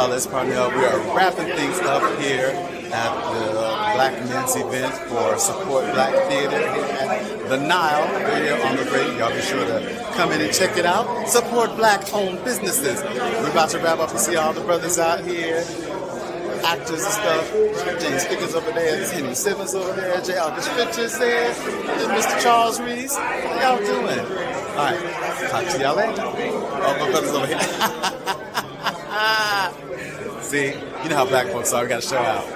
y'all, it's Parnell. We are wrapping things up here at the Black Men's event for Support Black Theater here at the Nile, here on the break. Y'all be sure to come in and check it out. Support Black-owned businesses. We're about to wrap up and see all the brothers out here, actors and stuff. James Pickens over there, Henry Simmons over there, J. August Richards there, and Mr. Charles Reese. How y'all doing? All right, talk to y'all later. Oh, my brother's over here. See, you know how black folks are. We got to show out.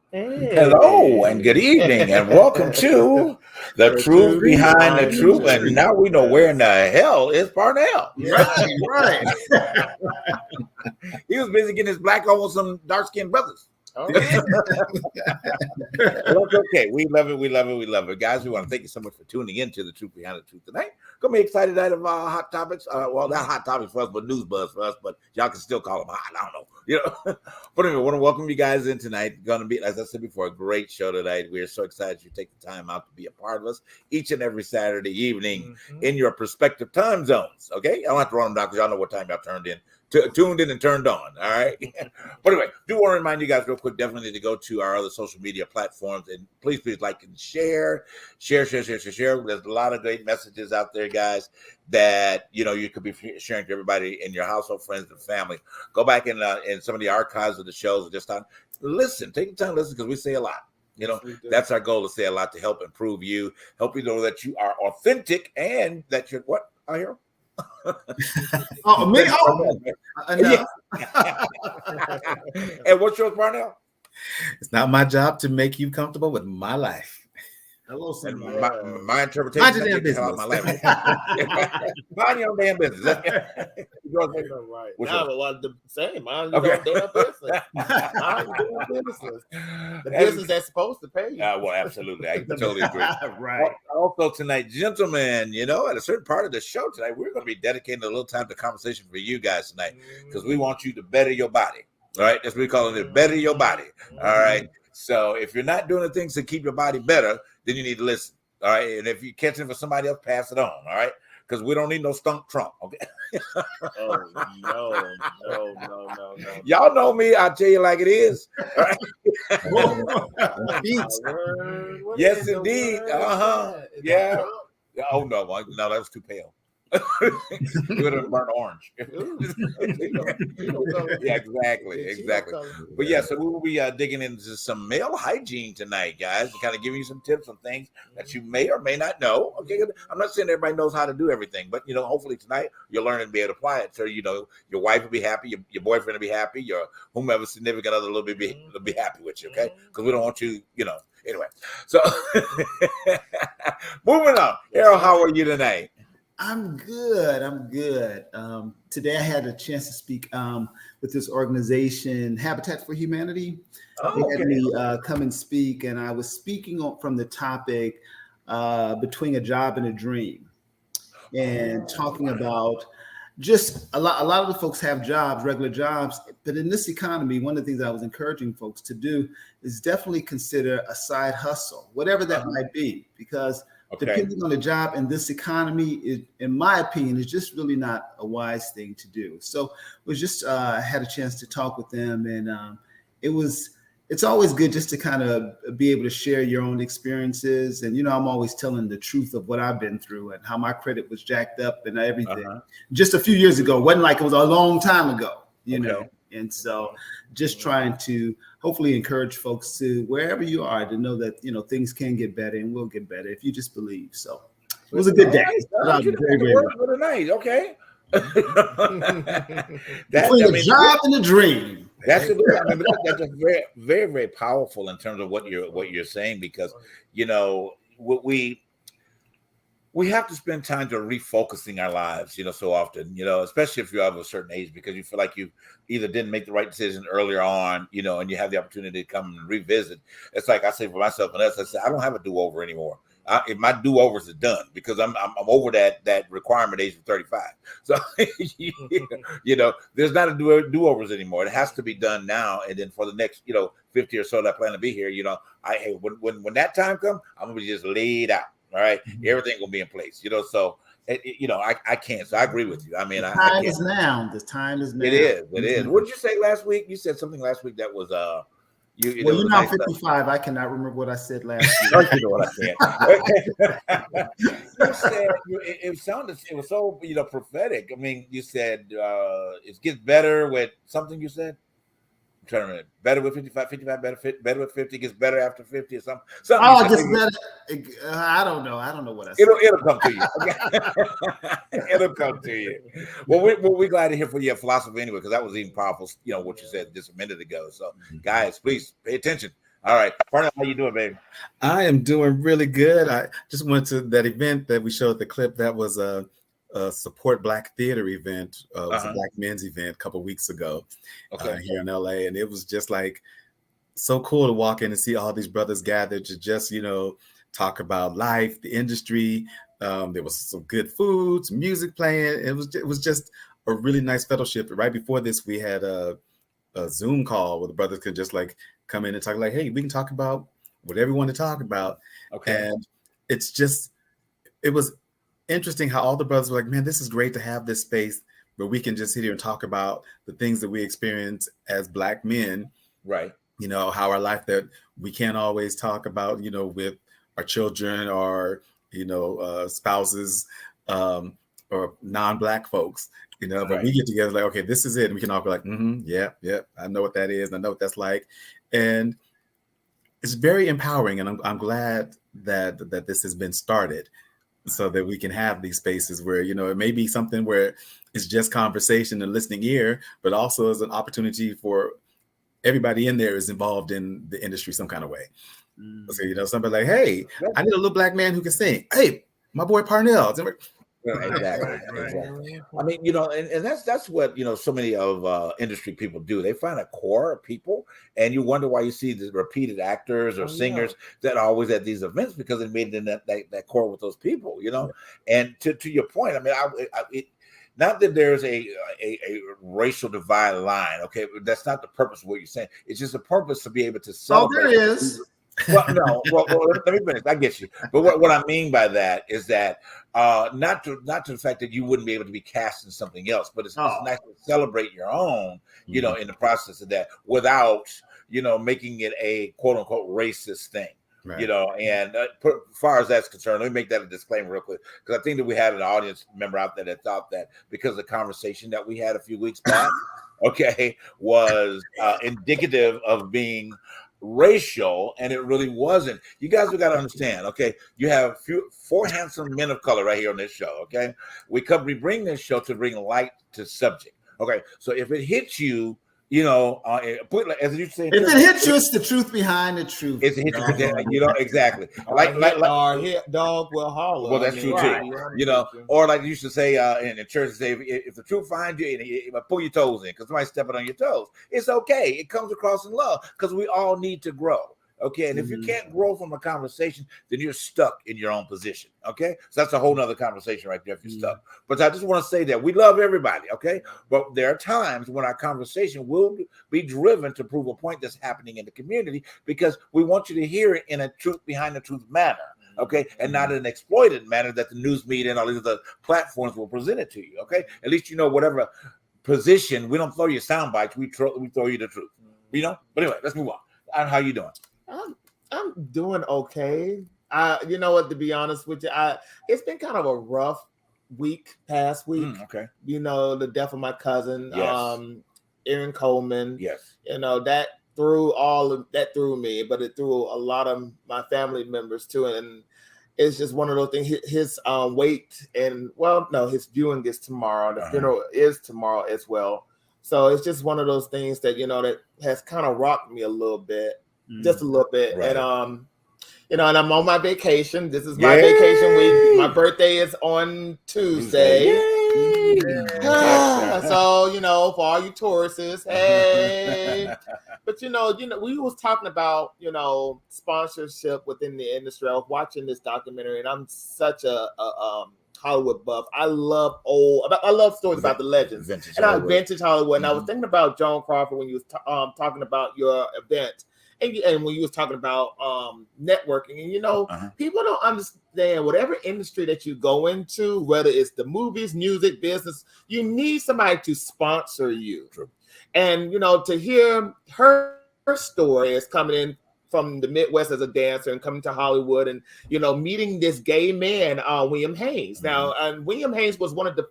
Hello and good evening and welcome to The Truth Behind the Truth. And now we know where in the hell is Parnell. Right. He was busy getting his black on with some dark-skinned brothers. Oh. Well, that's okay. We love it. We love it. We love it. Guys, we want to thank you so much for tuning in to The Truth Behind the Truth tonight. Gonna be excited night of hot topics. Well, not hot topics for us, but news buzz for us. But y'all can still call them hot. I don't know. You know. But anyway, I want to welcome you guys in tonight. Gonna be, as I said before, a great show tonight. We are so excited you take the time out to be a part of us each and every Saturday evening in your respective time zones. Okay, I don't have to run them down because y'all know what time y'all tuned in and turned on. All right. But anyway, do want to remind you guys real quick, definitely to go to our other social media platforms and please like and share. There's a lot of great messages out there, guys, that you could be sharing to everybody in your household, friends, and family. Go back in some of the archives of the shows and just listen. Take the time to listen because we say a lot. That's our goal, to say a lot to help improve you, help you know that you are authentic and that you're what I hear. Oh, me? Oh, enough. And what's yours, Parnell? It's not my job to make you comfortable with my life. Hello, my interpretation. Mind your damn business. My life. Mind your damn business. Right. Now a lot of the same. Mind your damn business. Mind your damn business. The business that's supposed to pay you. Well, absolutely. I totally agree. Right. Also tonight, gentlemen, at a certain part of the show tonight, we're going to be dedicating a little time to conversation for you guys tonight because we want you to better your body. All right. That's what we call it. Better your body. All right. So if you're not doing the things to keep your body better, then you need to listen. All right. And if you're catching it for somebody else, pass it on. All right. Because we don't need no stunk Trump. Okay. Oh, no. Y'all know me. I'll tell you like it is. All right. Yes, indeed. Yeah. Oh, no. No, that was too pale. You would have burned orange. Yeah, exactly. But yeah, so we will be digging into some male hygiene tonight, guys, to kind of give you some tips on things that you may or may not know. Okay, I'm not saying everybody knows how to do everything, but hopefully tonight you'll learn and be able to apply it. So your wife will be happy, your boyfriend will be happy, your whomever significant other will be happy with you. Okay, because we don't want you, Anyway, so moving on. Errol, how are you tonight? I'm good. Today I had a chance to speak with this organization, Habitat for Humanity. They had me come and speak, and I was speaking from the topic between a job and a dream, and talking about just a lot of the folks have jobs, regular jobs, but in this economy, one of the things I was encouraging folks to do is definitely consider a side hustle, whatever that might be, because depending on the job in this economy, in my opinion, is just really not a wise thing to do. So was just had a chance to talk with them, and it's always good just to kind of be able to share your own experiences. And I'm always telling the truth of what I've been through and how my credit was jacked up and everything. Just a few years ago, it wasn't like it was a long time ago. And so just trying to hopefully encourage folks to, wherever you are, to know that, things can get better and will get better if you just believe. So it was a good day. Very, very for the night. Okay. Between the job and the dream. That's that's just very, very, very powerful in terms of what you're saying, because we have to spend time to refocusing our lives, so often, especially if you're of a certain age, because you feel like you either didn't make the right decision earlier on, and you have the opportunity to come and revisit. It's like I say for myself and us, I say, I don't have a do-over anymore. If my do-overs are done, because I'm over that requirement age of 35. So, there's not a do-overs anymore. It has to be done now. And then for the next, 50 or so that I plan to be here, when that time comes, I'm going to be just laid out. All right. Everything will be in place, so I can't. So I agree with you. I mean, the time is now. The time is now. It is. What did you say last week? You said something last week that was you're now 55. I cannot remember what I said last week. You know what I said. You said it was so prophetic. I mean, you said it gets better with something. You said. I'm trying to remember. Better with 55 better with 50, gets better after 50 or something. Oh, it gets better. I don't know what I said. It'll come to you. It'll come to you. Well, we're glad to hear from your philosophy anyway, because that was even powerful, what you said just a minute ago. So, guys, please pay attention. All right. Parnell, how you doing, baby? I am doing really good. I just went to that event that we showed the clip. That was a Support Black Theater event. It was a Black men's event a couple of weeks ago here in LA. And it was just like so cool to walk in and see all these brothers gathered to just, talk about life, the industry. There was some good food, some music playing. It was just a really nice fellowship. Right before this, we had a Zoom call where the brothers could just like come in and talk like, hey, we can talk about whatever we want to talk about. Okay. And it was interesting how all the brothers were like, man, this is great to have this space where we can just sit here and talk about the things that we experience as Black men. Right. How our life that we can't always talk about, with our children or, spouses or non-Black folks, but we get together like, okay, this is it. And we can all be like, yeah, I know what that is. I know what that's like. And it's very empowering. And I'm glad that this has been started, so that we can have these spaces where, it may be something where it's just conversation and listening ear, but also as an opportunity for everybody in there is involved in the industry some kind of way. So, somebody like, hey, I need a little Black man who can sing. Hey, my boy Parnell. Exactly. I mean, and that's what so many of industry people do. They find a core of people, and you wonder why you see the repeated actors or singers that are always at these events, because they made it in that core with those people, And to your point, I mean, not that there's a racial divide line, okay? That's not the purpose of what you're saying. It's just a purpose to be able to celebrate. Oh, there is. Well, no. Well, let me finish. I get you. But what I mean by that is that not to the fact that you wouldn't be able to be cast in something else, but it's nice to celebrate your own, in the process of that, without making it a quote unquote racist thing. Right. And as far as that's concerned, let me make that a disclaimer real quick, because I think that we had an audience member out there that thought that because of the conversation that we had a few weeks back, was indicative of being racial, and it really wasn't. You guys have got to understand, you have four handsome men of color right here on this show, we bring this show to bring light to subject, so if it hits you, as you say, if it hits you, it's the truth behind the truth. It's hit you, exactly. Like our hit dog will holler. Well, that's true too. Or like you used to say in the church, say if the truth finds you, and pull your toes in because somebody's stepping on your toes. It's okay. It comes across in love because we all need to grow. And if you can't grow from a conversation, then you're stuck in your own position. So that's a whole nother conversation right there if you're stuck. But I just want to say that we love everybody. But there are times when our conversation will be driven to prove a point that's happening in the community, because we want you to hear it in a truth behind the truth manner. And not in an exploited manner that the news media and all these other platforms will present it to you. At least whatever position, we don't throw you sound bites, we throw you the truth. But anyway, let's move on. How you doing? I'm doing okay. You know what? To be honest with you, it's been kind of a rough past week. Okay. The death of my cousin. Yes. Aaron Coleman. Yes. That threw me, but it threw a lot of my family members too. And it's just one of those things. His weight and his viewing is tomorrow. The funeral is tomorrow as well. So it's just one of those things that that has kind of rocked me a little bit, just a little bit. Right. And and I'm on my vacation. This is my vacation week. My birthday is on Tuesday. So for all you tourists, hey. But we was talking about sponsorship within the industry. I was watching this documentary, and I'm such a Hollywood buff. I love stories about the legends, vintage Hollywood. And I was thinking about Joan Crawford when you was talking about your event. And when you was talking about networking, and people don't understand whatever industry that you go into, whether it's the movies, music, business, you need somebody to sponsor you. True. And to hear her story is coming in from the Midwest as a dancer and coming to Hollywood and meeting this gay man, William Haynes. Now, and William Haynes was one of the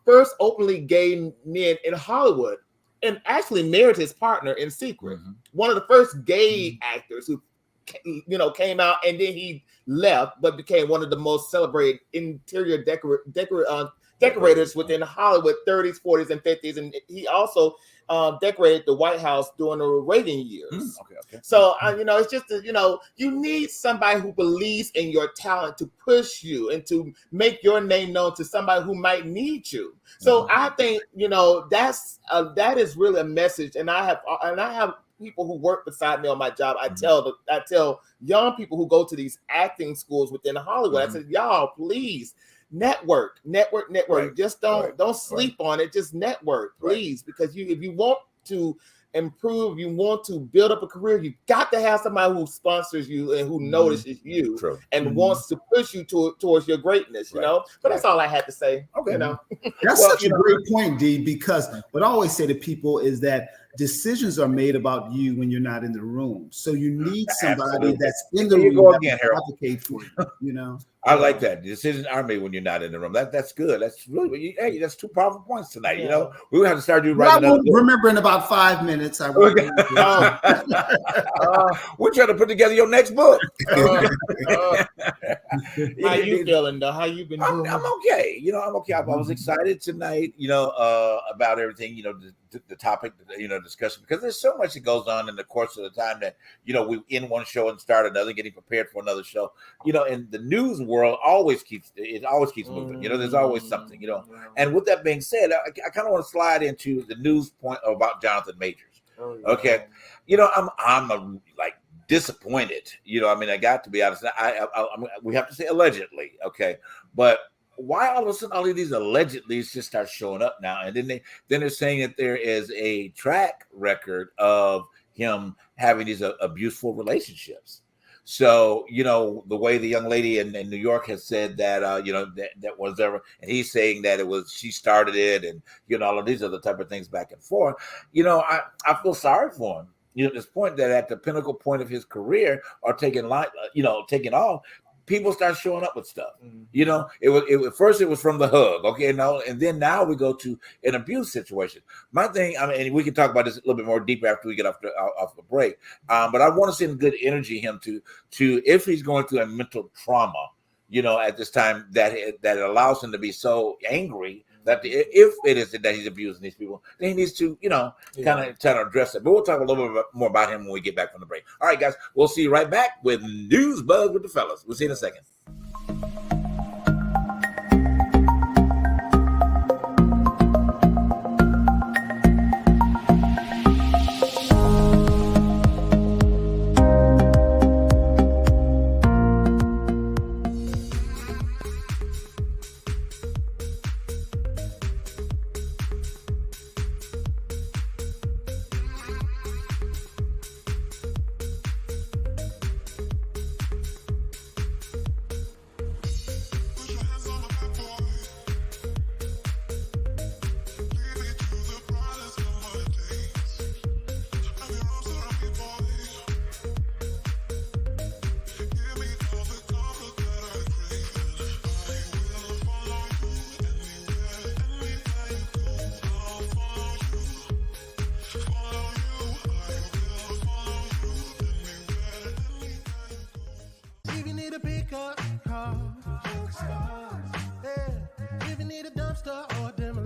first openly gay men in Hollywood, and actually married his partner in secret. One of the first gay actors who, came out, and then he left, but became one of the most celebrated interior decorators within Hollywood, 30s, 40s, and 50s. And he also decorated the White House during the Reagan years. Okay. So, it's just, you need somebody who believes in your talent to push you and to make your name known to somebody who might need you. So I think, that is really a message. And I have people who work beside me on my job. I tell young people who go to these acting schools within Hollywood, I said, y'all, please network. Right. Just don't sleep on it. Just network, please, because if you want to improve, you want to build up a career, you got to have somebody who sponsors you and who notices you and wants to push you towards your greatness, But that's all I had to say. Okay. That's such a great point, D, because what I always say to people is that decisions are made about you when you're not in the room. So you need somebody that's in the room that will advocate for you, I like that. Decisions are made when you're not in the room. That's good. That's really, that's two powerful points tonight. We will have to start doing right now. Remember in about 5 minutes. We're trying to put together your next book. How you feeling though? How you been doing? I'm okay. I'm okay. I was excited tonight, about everything, the topic, discussion, because there's so much that goes on in the course of the time that, we end one show and start another, getting prepared for another show, and the news world always keeps moving. There's always something, and with that being said, I kind of want to slide into the news point about Jonathan Majors. Okay. I'm disappointed. I got to be honest. We have to say allegedly. Okay. But why all of a sudden all of these allegedly just start showing up now? And then they're saying that there is a track record of him having these abuseful relationships. So, the way the young lady in New York has said that, that was ever, and he's saying that she started it, and, all of these other type of things back and forth. I feel sorry for him. At this point, that at the pinnacle point of his career, or taking off, people start showing up with stuff. First it was from the hug, okay, and then now we go to an abuse situation. My thing, and we can talk about this a little bit more deeper after we get off the break. But I want to send good energy him to if he's going through a mental trauma, at this time that allows him to be so angry. That if it is that he's abusing these people, then he needs to, kind of try to address it. But we'll talk a little bit more about him when we get back from the break. All right, guys, we'll see you right back with News Buzz with the fellas. We'll see you in a second.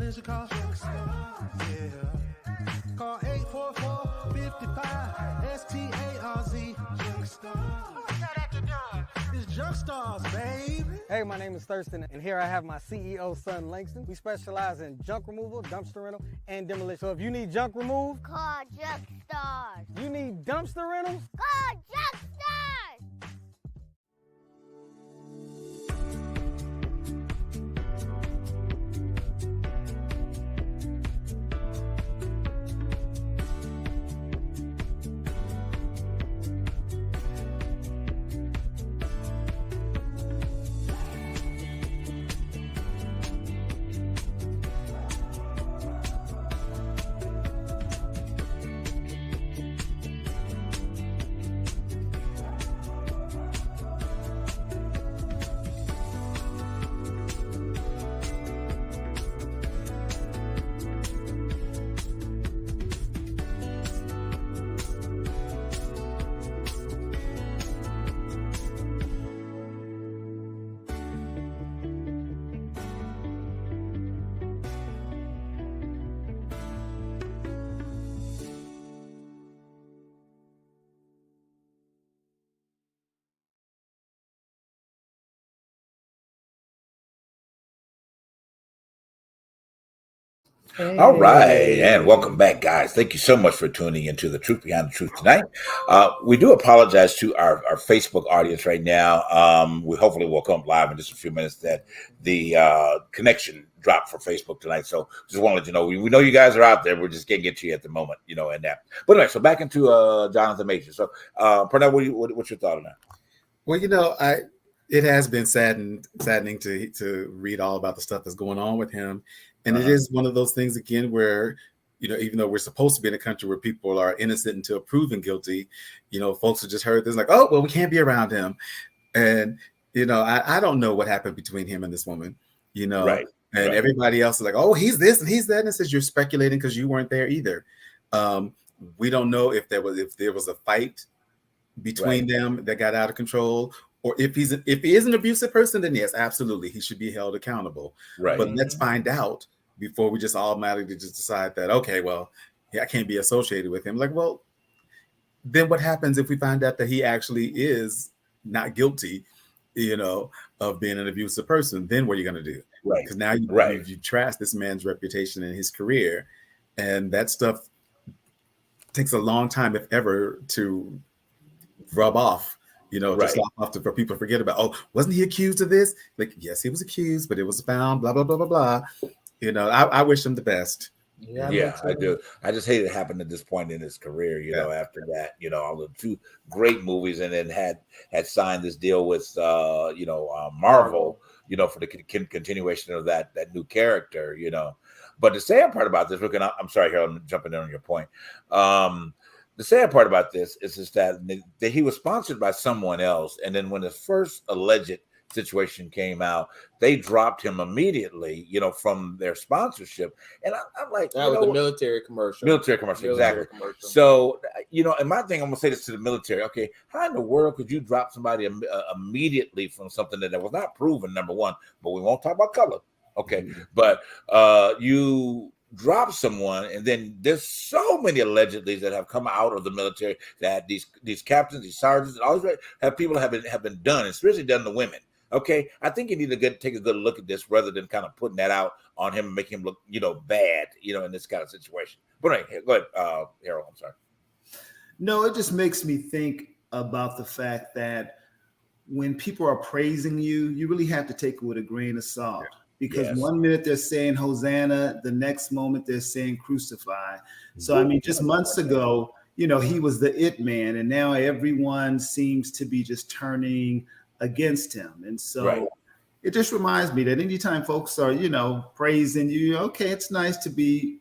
Emergency call. Yeah. Call 844-55-STARZ. It's Junk Stars, baby. Hey, my name is Thurston, and here I have my CEO, son Langston. We specialize in junk removal, dumpster rental, and demolition. So if you need junk removed, call Junk Stars. You need dumpster rentals, call Junk Stars. All right, and welcome back, guys. Thank you so much for tuning into the Truth Behind the Truth tonight. We do apologize to our Facebook audience right now. We hopefully will come live in just a few minutes that the connection dropped for Facebook tonight. So just want to let you know, we know you guys are out there. We're just can't get to you at the moment, and that. But anyway, so back into Jonathan Major. So, Pernell, what's your thought on that? Well, it has been saddening to read all about the stuff that's going on with him. And it is one of those things, again, where, even though we're supposed to be in a country where people are innocent until proven guilty, folks have just heard this like, oh, well, we can't be around him. And, I don't know what happened between him and this woman, Right. And everybody else is like, oh, he's this and he's that. And it says you're speculating because you weren't there either. We don't know if there was a fight between them that got out of control. Or if he is an abusive person, then yes, absolutely, he should be held accountable. Right. But let's find out before we just automatically just decide that, okay, well, I can't be associated with him. Like, well, then what happens if we find out that he actually is not guilty, of being an abusive person? Then what are you going to do? Right. Because now you trashed this man's reputation and his career, and that stuff takes a long time, if ever, to rub off. Just for people to forget about, oh, wasn't he accused of this? Like, yes, he was accused, but it was found, blah, blah, blah, blah, blah. I wish him the best. Yeah, I do. I just hate it happened at this point in his career, after that, all the two great movies, and then had signed this deal with, Marvel, for the continuation of that new character, But the sad part about this, I'm sorry, Harold, I'm jumping in on your point. The sad part about this is that he was sponsored by someone else, and then when the first alleged situation came out, they dropped him immediately, from their sponsorship. And I'm like, that was the military commercial. Exactly. So, and my thing, I'm gonna say this to the military. Okay, how in the world could you drop somebody immediately from something that was not proven? Number one, but we won't talk about color. Okay, but you drop someone, and then there's so many allegedly that have come out of the military that these captains, these sergeants, and all these people have been done, especially done to women. Okay, I think you need to take a good look at this rather than kind of putting that out on him and making him look, bad, in this kind of situation. But anyway, go ahead, Harold. I'm sorry. No, it just makes me think about the fact that when people are praising you, you really have to take it with a grain of salt. Because one minute they're saying Hosanna, the next moment they're saying crucify. So, I mean, just months ago, he was the it man, and now everyone seems to be just turning against him. And so it just reminds me that anytime folks are, praising you, okay, it's nice to be,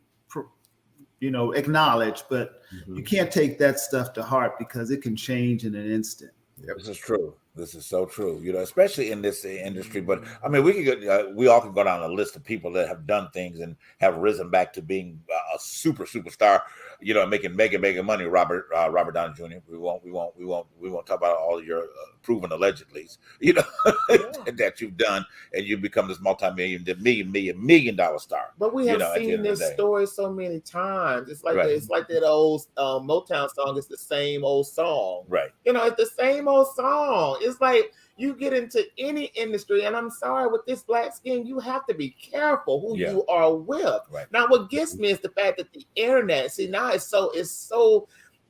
acknowledged, but you can't take that stuff to heart because it can change in an instant. Yep. This is true. This is so true, especially in this industry. But I mean, we all can go down a list of people that have done things and have risen back to being a superstar, you know, making mega money. Robert Downey Jr. We won't talk about all your proven allegedlys, you know, that you've done, and you become this million dollar star. But we have seen this story so many times. It's like it's like that old Motown song. It's the same old song, right? You know, it's the same old song. It's like you get into any industry, and I'm sorry, with this black skin, you have to be careful who you are with. Right. Now, what gets me is the fact that the internet, see, now it's so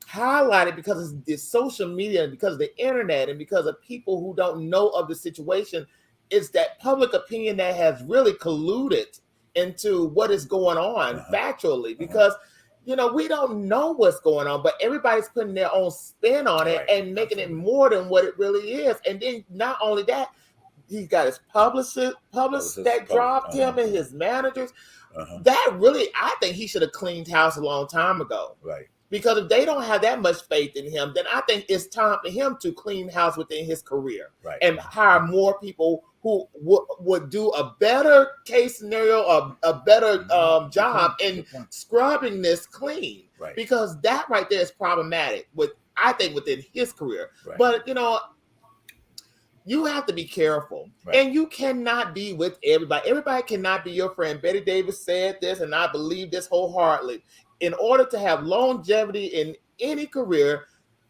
highlighted because of the social media and because of the internet and because of people who don't know of the situation. It's that public opinion that has really colluded into what is going on factually, because you know, we don't know what's going on, but everybody's putting their own spin on it and making it more than what it really is. And then not only that, he's got his publicist that dropped him and his managers. That really, I think he should have cleaned house a long time ago. Right. Because if they don't have that much faith in him, then I think it's time for him to clean house within his career and hire more people who would do a better case scenario, a better job in scrubbing this clean. Right. Because that right there is problematic I think within his career. Right. But you know, you have to be careful, and you cannot be with everybody. Everybody cannot be your friend. Betty Davis said this, and I believe this wholeheartedly. In order to have longevity in any career,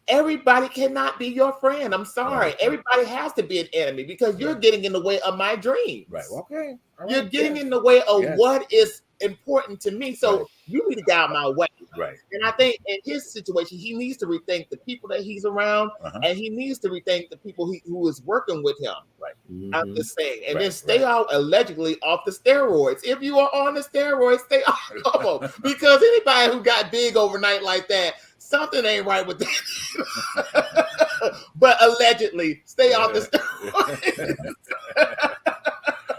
everybody cannot be your friend. I'm sorry. Everybody has to be an enemy because you're getting in the way of my dreams. Right. Okay. You're getting in the way of what is important to me. So you need to get out of my way. Right. And I think in his situation, he needs to rethink the people that he's around, and he needs to rethink the people who is working with him. Right. I'm just saying. And then stay out allegedly off the steroids. If you are on the steroids, stay off of them. Because anybody who got big overnight like that, something ain't right with that. But allegedly, stay off the steroids.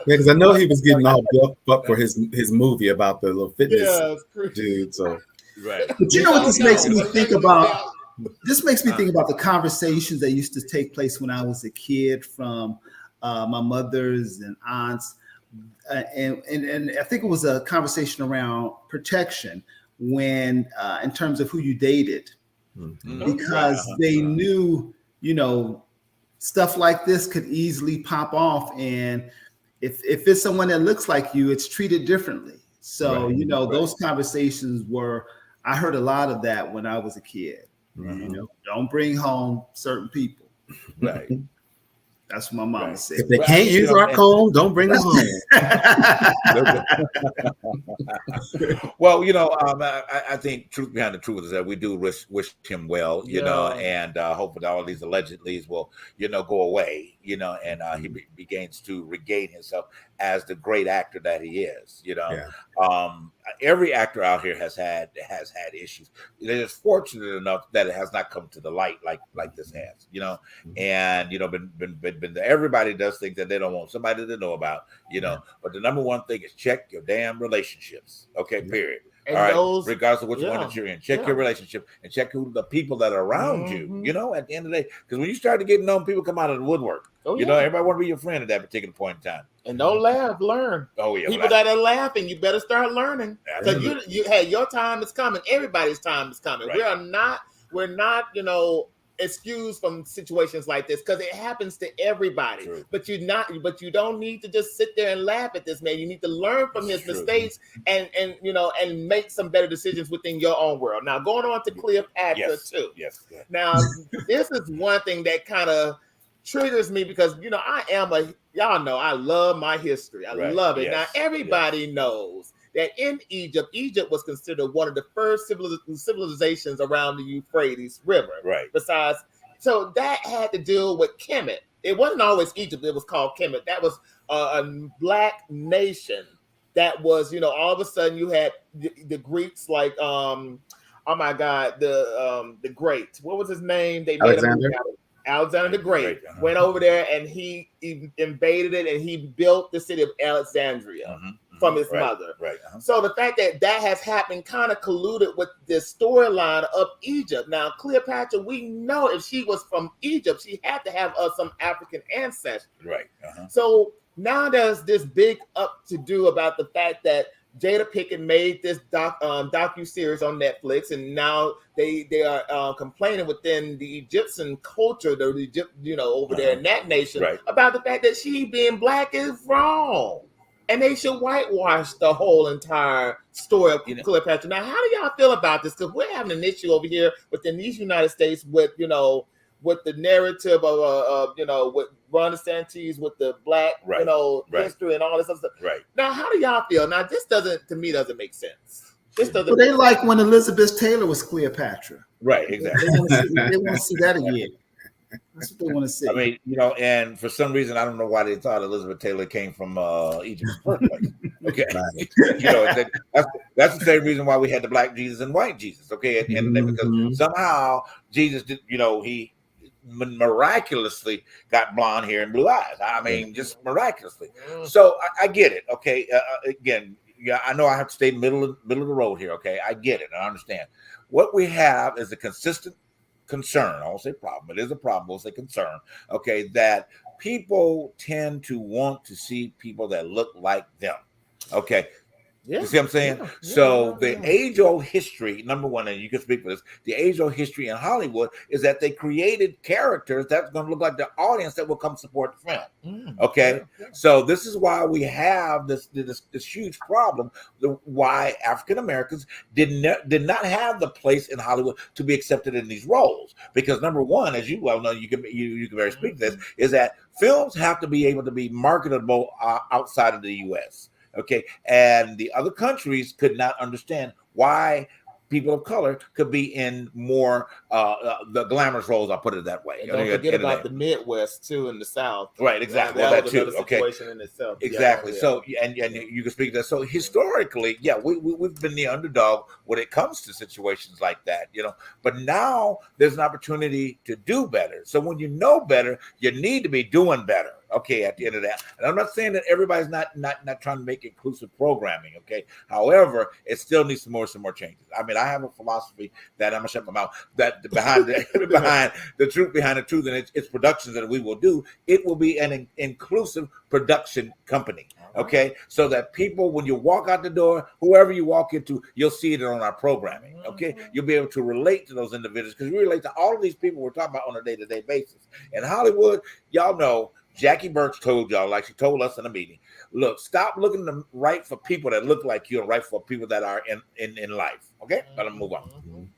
Because I know he was getting all built up for his movie about the little fitness dude. So But you know what this makes me think about? This makes me think about the conversations that used to take place when I was a kid from my mothers and aunts. And I think it was a conversation around protection when in terms of who you dated, because they knew, you know, stuff like this could easily pop off. And if it's someone that looks like you, it's treated differently. So, you know, those conversations I heard a lot of that when I was a kid. You know, don't bring home certain people. Right. That's what my mama said. If they can't use our comb, don't bring them home. Well, you know, I think truth behind the truth is that we do wish him well, you know, and hopefully all these allegedlys will, you know, go away, you know, and he begins to regain himself as the great actor that he is, you know. Every actor out here has had issues. They're just fortunate enough that it has not come to the light like this has, you know. And you know, been everybody does things that they don't want somebody to know about, you know. But the number one thing is check your damn relationships. Okay, period. And all right, those, regardless of which one that you're in, check your relationship and check who the people that are around you. You know, at the end of the day, because when you start to get known, people come out of the woodwork. You know, everybody want to be your friend at that particular point in time. And don't laugh, learn. Oh yeah, people that are laughing, you better start learning because you hey, your time is coming. Everybody's time is coming. Right. We're not, you know, excused from situations like this because it happens to everybody. True. But you don't need to just sit there and laugh at this man. You need to learn from his mistakes and you know, and make some better decisions within your own world. Now going on to Cleopatra too. Yes. Now this is one thing that kind of triggers me because you know y'all know I love my history. I love it. Now everybody knows that in Egypt was considered one of the first civilizations around the Euphrates River. Right. Besides, so that had to deal with Kemet. It wasn't always Egypt. It was called Kemet. That was a black nation. That was, you know, all of a sudden you had the Greeks like, oh my God, the Great. What was his name? They made Alexander the Great went over there and he invaded it and he built the city of Alexandria from his mother. So the fact that has happened kind of colluded with this storyline of Egypt. Now, Cleopatra, we know if she was from Egypt, she had to have some African ancestry. So now there's this big up to do about the fact that Jada Pinkett made this docu series on Netflix, and now they are complaining within the Egyptian culture, over there in that nation, about the fact that she being black is wrong, and they should whitewash the whole entire story of Cleopatra. Now, how do y'all feel about this? Because we're having an issue over here within these United States with with the narrative of with Ron DeSantis, with the black history and all this other stuff. Right. Now, how do y'all feel? Now, this doesn't make sense. This doesn't. Well, they like when Elizabeth Taylor was Cleopatra. Right, exactly. They want to see that again. That's what they want to see. I mean, and for some reason, I don't know why they thought Elizabeth Taylor came from Egypt in the first place. Okay, that's the same reason why we had the black Jesus and white Jesus. Okay, and because somehow Jesus did, he miraculously got blonde hair and blue eyes. I mean, just miraculously. So I get it. Okay, again, I know I have to stay middle of the road here. Okay, I get it. I understand. What we have is a consistent concern. I won't say problem. It is a problem. We'll say concern. Okay, that people tend to want to see people that look like them. Okay. You see what I'm saying? So the age-old history, number one, and you can speak for this, the age-old history in Hollywood is that they created characters that's going to look like the audience that will come support the film. Okay? So this is why we have this huge problem, why African Americans did not have the place in Hollywood to be accepted in these roles. Because number one, as you well know, you can very speak to this, is that films have to be able to be marketable outside of the U.S. Okay, and the other countries could not understand why people of color could be in more the glamorous roles. I'll put it that way. And don't forget about the Midwest too, in the South. Right, exactly. That too. Okay, in itself. Exactly. So, and you can speak to that. So historically, we've been the underdog when it comes to situations like that. But now there's an opportunity to do better. So when you know better, you need to be doing better. Okay, at the end of that, and I'm not saying that everybody's not trying to make inclusive programming. Okay, however, it still needs some more changes. I mean, I have a philosophy that I'm gonna shut my mouth. That behind the truth behind the truth, and it's productions that we will do. It will be an inclusive production company. Okay, so that people, when you walk out the door, whoever you walk into, you'll see it on our programming. Okay, you'll be able to relate to those individuals because we relate to all of these people we're talking about on a day-to-day basis. In Hollywood, y'all know. Jackie Burks told y'all, like she told us in a meeting, look, stop looking to write for people that look like you and write for people that are in life. Okay? Let me move on.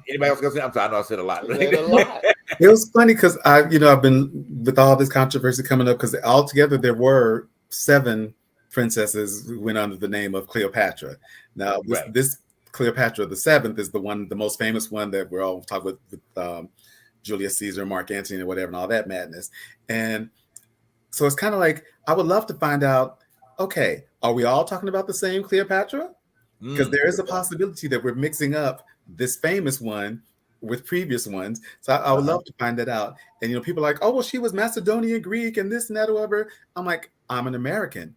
Anybody else gonna say? I'm sorry, I know I said a lot. It was funny because I've been with all this controversy coming up because altogether there were 7 princesses who went under the name of Cleopatra. Now this Cleopatra the 7th is the most famous one that we're all talking with Julius Caesar, Mark Antony, or whatever, and all that madness. And so it's kind of like, I would love to find out, okay, are we all talking about the same Cleopatra? Because there is a possibility that we're mixing up this famous one with previous ones. So I would love to find that out. And, people are like, oh, well, she was Macedonian Greek and this and that or whatever. I'm like, I'm an American.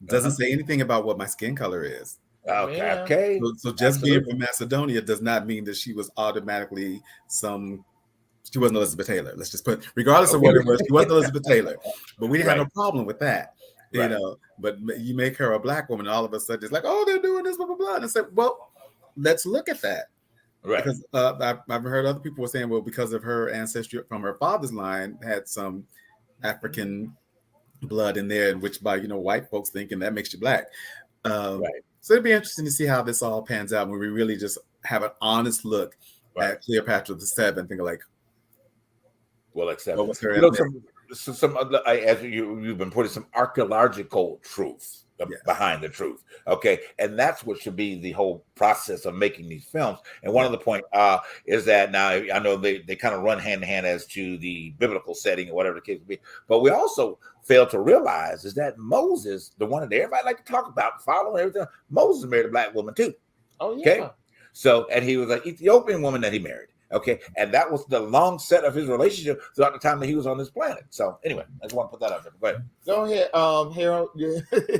Doesn't say anything about what my skin color is. Okay. So just being from Macedonia does not mean that she was automatically she wasn't Elizabeth Taylor. Let's just put, regardless of what it was, she wasn't Elizabeth Taylor. But we didn't have no problem with that, But you make her a black woman, and all of a sudden it's like, oh, they're doing this, blah, blah, blah. And I said, well, let's look at that. Right. Because I've heard other people were saying, well, because of her ancestry from her father's line had some African blood in there, which by, white folks thinking that makes you black. So it'd be interesting to see how this all pans out when we really just have an honest look at Cleopatra the 7th and go like, well, except what was her some as you've been putting some archaeological truth behind the truth. Okay, and that's what should be the whole process of making these films. And one of the point is that now I know they kind of run hand in hand as to the biblical setting or whatever the case may be, but we also fail to realize is that Moses, the one that everybody like to talk about, following everything, Moses married a black woman too. Oh yeah. Okay, so and he was an Ethiopian woman that he married. Okay, and that was the long set of his relationship throughout the time that he was on this planet. So anyway, I just want to put that out there. Go ahead, Harold.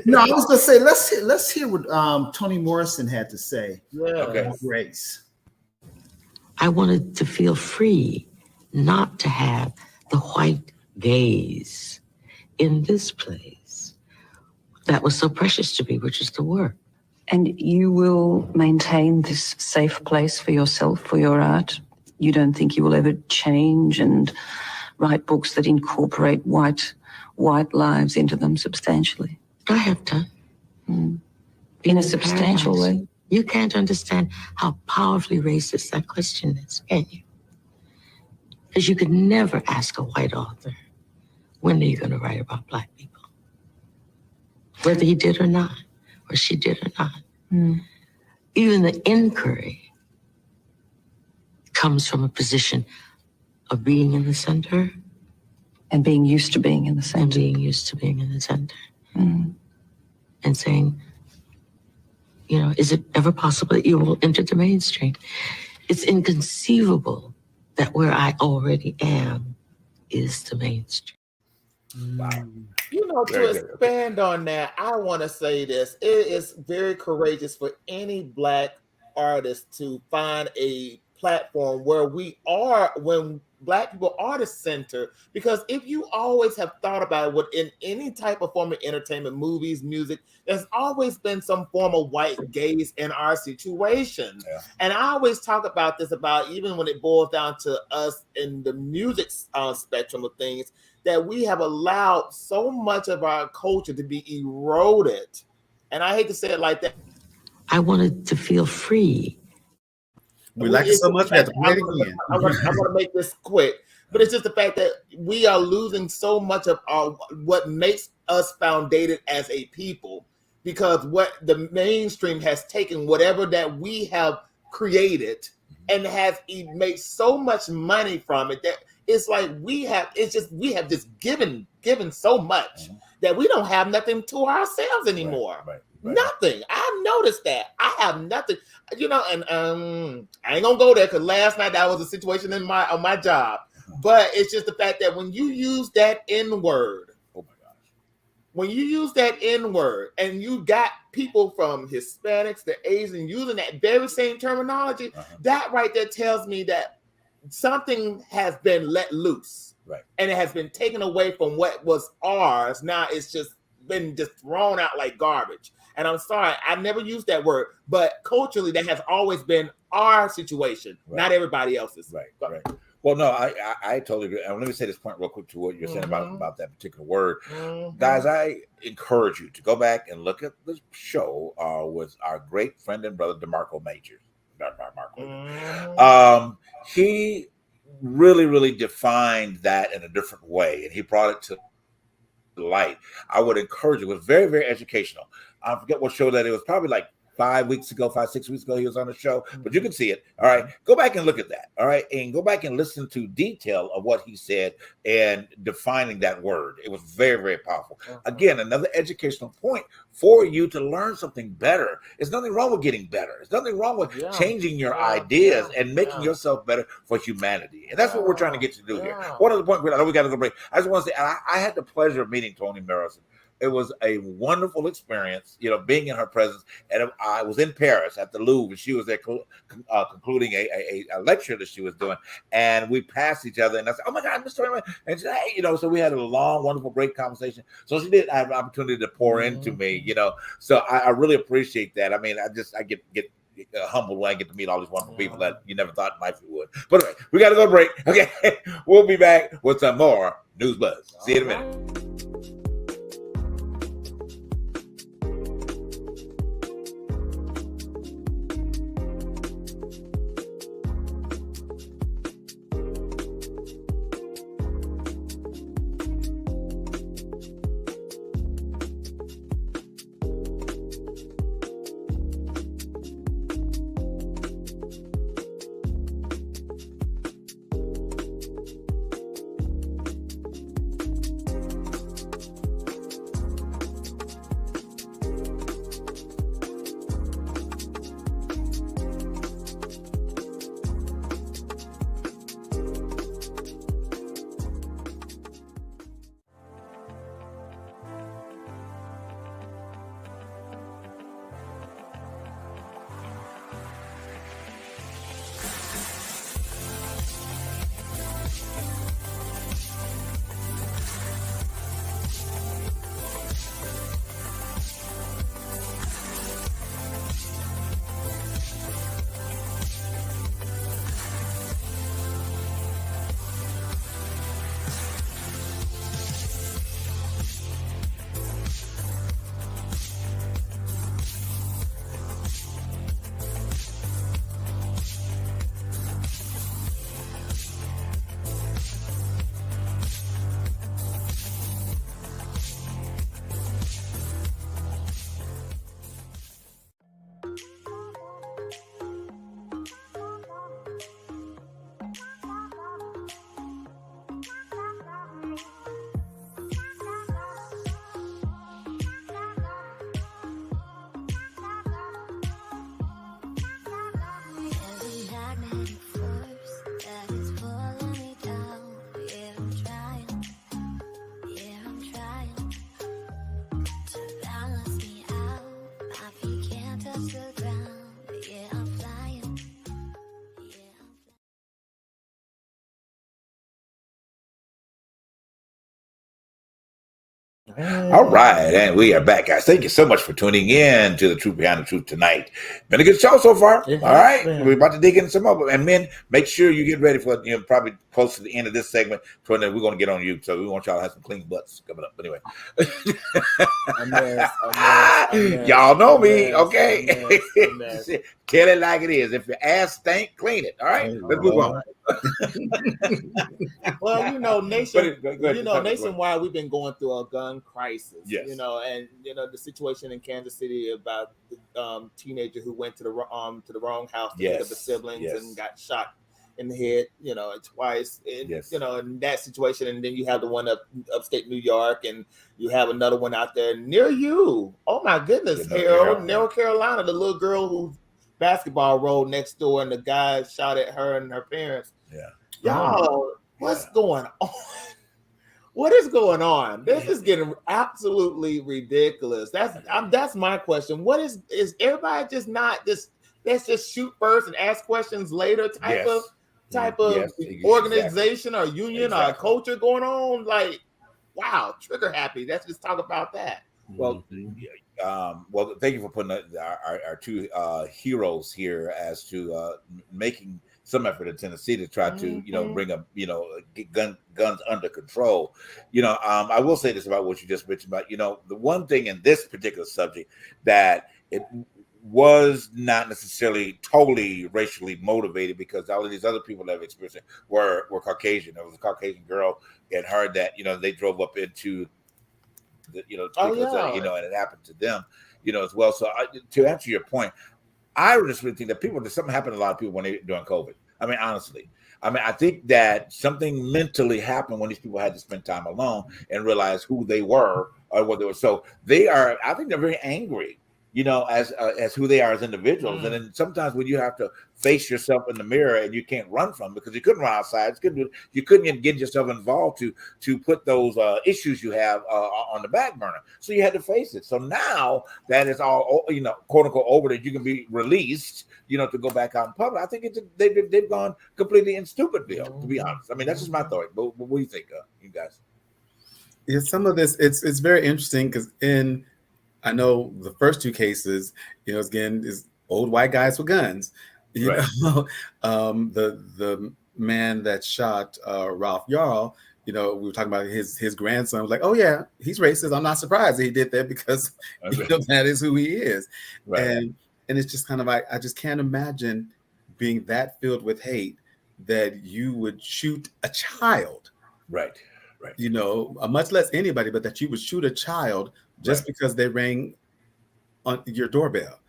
No, I was gonna say let's hear what Toni Morrison had to say. Okay. Grace. I wanted to feel free, not to have the white gaze in this place. that was so precious to me, which is the work. And you will maintain this safe place for yourself, for your art? You don't think you will ever change and write books that incorporate white lives into them substantially? I have done. In a substantial way? You can't understand how powerfully racist that question is, can you? Because you could never ask a white author, when are you going to write about Black people? Whether he did or not, or she did or not. Even the inquiry comes from a position of being in the center. And being used to being in the center. And being used to being in the center. And saying, you know, is it ever possible that you will enter the mainstream? It's inconceivable that where I already am is the mainstream. Wow. You know, to expand on that, I want to say this. It is very courageous for any Black artist to find a platform where when Black people are the center, because if you always have thought about it in any type of form of entertainment, movies, music, there's always been some form of white gaze in our situation. Yeah. And I always talk about this, about even when it boils down to us in the music spectrum of things, that we have allowed so much of our culture to be eroded. And I hate to say it like that. I wanted to feel free. We like it so much, we have to play it again. I'm going to make this quick, but it's just the fact that we are losing so much of what makes us founded as a people, because what the mainstream has taken whatever that we have created and has made so much money from it that it's like we have just given so much that we don't have nothing to ourselves anymore. Right. Nothing. I've noticed that. I have nothing, you know, and I ain't gonna go there because last night that was a situation on my job. But it's just the fact that when you use that N-word, oh my gosh, when you use that N-word and you got people from Hispanics to Asian using that very same terminology, that right there tells me that something has been let loose. Right. And it has been taken away from what was ours. Now it's just been just thrown out like garbage. And I'm sorry, I never used that word, but culturally that has always been our situation, not everybody else's. Right. Well, no, I totally agree. And let me say this point real quick to what you're saying about that particular word. Guys, I encourage you to go back and look at the show with our great friend and brother, DeMarco Majors. He really, really defined that in a different way, and he brought it to light. I would encourage you. It was very, very educational. I forget what show that it was. Probably like 5, 6 weeks ago, he was on the show, but you can see it. All right. Go back and look at that. All right. And go back and listen to detail of what he said and defining that word. It was very, very powerful. Again, another educational point for you to learn something better. There's nothing wrong with getting better. There's nothing wrong with changing your ideas and making yourself better for humanity. And that's what we're trying to get you to do here. One other point, I know we got to go break. I just want to say, I had the pleasure of meeting Toni Morrison. It was a wonderful experience, you know, being in her presence. And I was in Paris at the Louvre, and she was there concluding a lecture that she was doing. And we passed each other, and I said, "Oh my God, Mr. Raymond." And she said, "Hey," you know, so we had a long, wonderful, great conversation. So she did have an opportunity to pour into me, you know. So I really appreciate that. I mean, I get humbled when I get to meet all these wonderful people that you never thought in life you would. But anyway, we got to go break. Okay, we'll be back with some more News Buzz. See you in a minute. All right, and we are back, guys. Thank you so much for tuning in to the Truth Behind the Truth tonight. Been a good show so far. It All has right, been. we're about to dig into some more. And men, make sure you get ready for probably close to the end of this segment. For then we're going to get on you, so we want y'all to have some clean butts coming up. But anyway, A mess. y'all know me, A mess, okay? a mess. Tell it like it is. If your ass stink, clean it. All right, let's move on. Well, you know, nationwide, we've been going through a gun crisis. Yes. You know, and the situation in Kansas City about the teenager who went to the wrong house to pick up the siblings and got shot in the head, twice. And, in that situation, and then you have the one upstate New York, and you have another one out there near you. Oh my goodness, Harold, North Carolina, the little girl whose basketball rolled next door, and the guy shot at her and her parents. Yeah. Y'all, what's going on? What is going on? This is getting absolutely ridiculous. That's my question. What is everybody just not just let's just shoot first and ask questions later type of organization or union or culture going on? Like, wow, trigger happy. Let's just talk about that. Well, thank you for putting our two heroes here as to making some effort in Tennessee to try to, bring up, get guns under control. I will say this about what you just mentioned about, the one thing in this particular subject that it was not necessarily totally racially motivated, because all of these other people that have experienced it were Caucasian. There was a Caucasian girl and heard that, they drove up into the, and it happened to them, as well. So to answer your point, I just really think that something happened to a lot of people when during COVID. I mean, honestly, I think that something mentally happened when these people had to spend time alone and realize who they were or what they were. So I think they're very angry, as who they are as individuals. And then sometimes when you have to face yourself in the mirror and you can't run from it because you couldn't run outside, you couldn't even get yourself involved to put those issues you have on the back burner. So you had to face it. So now that it's all, quote unquote over, that you can be released, to go back out in public. I think they've gone completely in Stupidville, to be honest. I mean, that's just my thought. But what do you think, you guys? Yeah, some of this, it's very interesting because I know the first two cases, again, is old white guys with guns. Right. The man that shot Ralph Yarl, we were talking about his grandson was like, oh yeah, he's racist. I'm not surprised that he did that because that is who he is. Right. And it's just kind of like, I just can't imagine being that filled with hate that you would shoot a child. Right. Much less anybody, but that you would shoot a child just because they rang on your doorbell.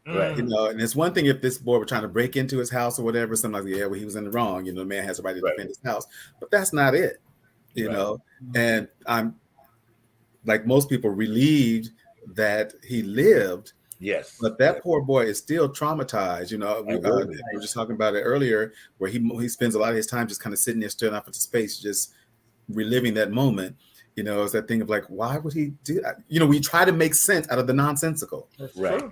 Right. And it's one thing if this boy were trying to break into his house or whatever, something like, yeah, well, he was in the wrong. The man has a right to defend his house, but that's not it, know. And I'm, like most people, relieved that he lived. Yes. But that poor boy is still traumatized. We were just talking about it earlier, where he spends a lot of his time just kind of sitting there staring off into space, just reliving that moment. It's that thing of like, why would he do that? We try to make sense out of the nonsensical. Right.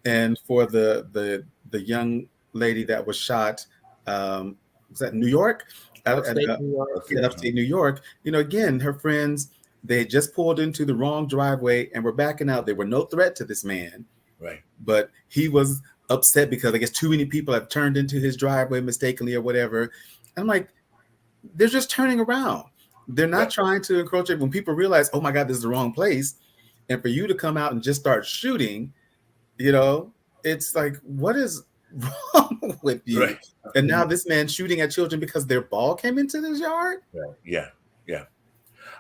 And for the young lady that was shot, was that New York? Upstate New York. Again, her friends, they had just pulled into the wrong driveway and were backing out. There were no threat to this man. Right. But he was upset because I guess too many people have turned into his driveway mistakenly or whatever. I'm like, they're just turning around. They're not trying to encroach it. When people realize, oh my God, this is the wrong place. And for you to come out and just start shooting, it's like, what is wrong with you? Right. And now this man shooting at children because their ball came into this yard. Yeah.